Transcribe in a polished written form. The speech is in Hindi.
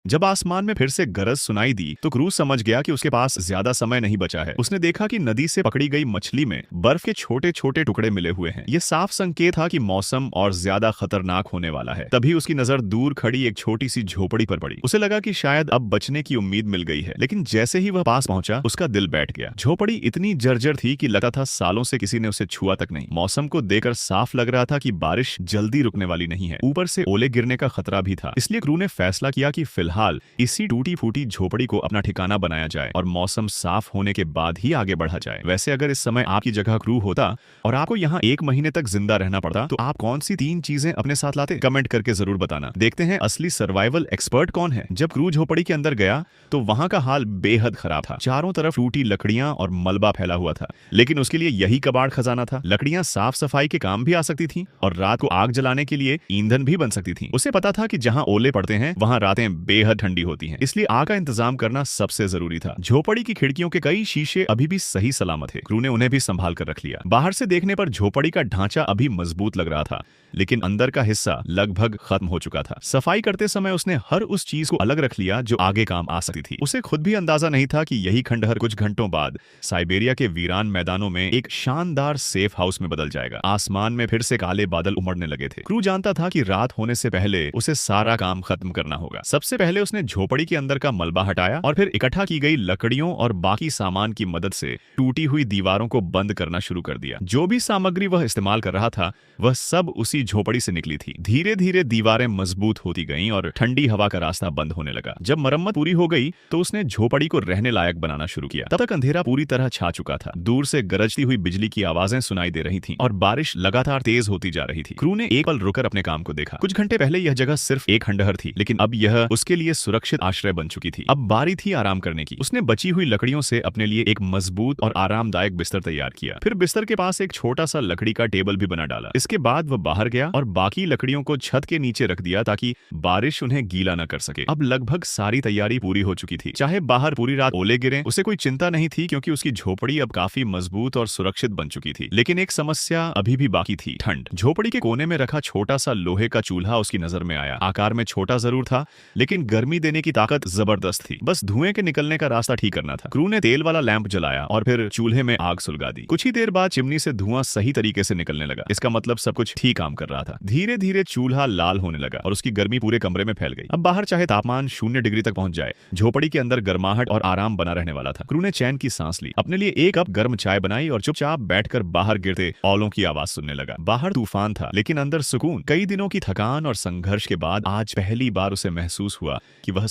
जब आसमान में फिर से गरज सुनाई दी तो क्रू समझ गया कि उसके पास ज्यादा समय नहीं बचा है। उसने देखा कि नदी से पकड़ी गई मछली में बर्फ के छोटे छोटे टुकड़े मिले हुए हैं। ये साफ संकेत था कि मौसम और ज्यादा खतरनाक होने वाला है। तभी उसकी नजर दूर खड़ी एक छोटी सी झोपड़ी पर पड़ी। उसे लगा कि शायद अब बचने की उम्मीद मिल गई है, लेकिन जैसे ही वह पास पहुंचा उसका दिल बैठ गया। झोपड़ी इतनी जर्जर थी कि लगता था सालों से किसी ने उसे छुआ तक नहीं। मौसम को देखकर साफ लग रहा था कि बारिश जल्दी रुकने वाली नहीं है। ऊपर से ओले गिरने का खतरा भी था। इसलिए क्रू ने फैसला किया कि फिलहाल इसी टूटी फूटी झोपड़ी को अपना ठिकाना बनाया जाए और मौसम साफ होने के बाद ही आगे बढ़ा जाए। वैसे अगर इस समय आपकी जगह क्रू होता और आपको यहाँ 1 महीने तक जिंदा रहना पड़ता तो आप कौन सी 3 चीजें अपने साथ लाते? कमेंट करके जरूर बताना। देखते हैं असली सर्वाइवल एक्सपर्ट कौन है। जब क्रू झोपड़ी के अंदर गया तो वहां का हाल बेहद खराब था। चारों तरफ टूटी लकड़ियां और मलबा फैला हुआ था, लेकिन उसके लिए यही कबाड़ खजाना था। लकड़ियां साफ सफाई के काम भी आ सकती थी और रात को आग जलाने के लिए ईंधन भी बन सकती थी। उसे पता था कि जहां ओले पड़ते हैं वहां रातें बेहद ठंडी होती हैं, इसलिए आग का इंतजाम करना सबसे जरूरी था। झोपड़ी की खिड़कियों के कई शीशे अभी भी सही सलामत थे। क्रू ने उन्हें भी संभाल कर रख लिया। बाहर से देखने पर झोपड़ी का ढांचा अभी मजबूत लग रहा था, लेकिन अंदर का हिस्सा लगभग खत्म हो चुका था। सफाई करते समय उसने हर उस चीज को अलग रख लिया जो आगे काम आ सकती थी। उसे खुद भी अंदाजा नहीं था कि यही खंडहर कुछ घंटों बाद साइबेरिया के वीरान मैदानों में एक शानदार सेफ हाउस में बदल जाएगा। आसमान में फिर से काले बादल उमड़ने लगे थे। क्रू जानता था कि रात होने से पहले उसे सारा काम खत्म करना होगा। सबसे पहले उसने झोपड़ी के अंदर का मलबा हटाया और फिर इकट्ठा की गई लकड़ियों और बाकी सामान की मदद से टूटी हुई दीवारों को बंद करना शुरू कर दिया। जो भी सामग्री वह इस्तेमाल कर रहा था वह सब उसी झोपड़ी से निकली थी। धीरे धीरे दीवारें मजबूत होती गईं और ठंडी हवा का रास्ता बंद होने लगा। जब मरम्मत पूरी हो गई तो उसने झोपड़ी को रहने लायक बनाना शुरू किया। तब तक अंधेरा पूरी तरह छा चुका था। दूर से गरजती हुई बिजली की आवाजें सुनाई दे रही थीं और बारिश लगातार तेज होती जा रही थी। क्रू ने एक पल रुकर अपने काम को देखा। कुछ घंटे पहले यह जगह सिर्फ एक खंडहर थी, लेकिन अब यह उसके लिए सुरक्षित आश्रय बन चुकी थी। अब बारी थी आराम करने की। उसने बची हुई लकड़ियों से अपने लिए एक मजबूत और आरामदायक बिस्तर तैयार किया। फिर बिस्तर के पास एक छोटा सा लकड़ी का टेबल भी बना डाला। इसके बाद वह बाहर गया और बाकी लकड़ियों को छत के नीचे रख दिया ताकि बारिश उन्हें गीला न कर सके। अब लगभग सारी तैयारी पूरी हो चुकी थी। चाहे बाहर पूरी रात ओले गिरे उसे कोई चिंता नहीं थी, क्योंकि उसकी झोपड़ी अब काफी मजबूत और सुरक्षित बन चुकी थी। लेकिन एक समस्या अभी भी बाकी थी, ठंड। झोपड़ी के कोने में रखा छोटा सा लोहे का चूल्हा उसकी नजर में आया। आकार में छोटा जरूर था, लेकिन गर्मी देने की ताकत जबरदस्त थी। बस धुएं के निकलने का रास्ता ठीक करना था। क्रू ने तेल वाला लैंप जलाया और फिर चूल्हे में आग सुलगा दी। कुछ ही देर बाद चिमनी से धुआं सही तरीके से निकलने लगा। इसका मतलब सब कुछ ठीक काम कर रहा था। धीरे धीरे चूल्हा लाल होने लगा और उसकी गर्मी पूरे कमरे में फैल गई। अब बाहर चाहे तापमान 0 डिग्री तक पहुंच जाए, झोपड़ी के अंदर गर्माहट और आराम बना रहने वाला था। क्रू ने चैन की सांस ली, अपने लिए 1 कप गर्म चाय बनाई और चुपचाप बैठकर बाहर गिरते औलों की आवाज सुनने लगा। बाहर तूफान था, लेकिन अंदर सुकून। कई दिनों की थकान और संघर्ष के बाद आज पहली बार उसे महसूस हुआ कि वह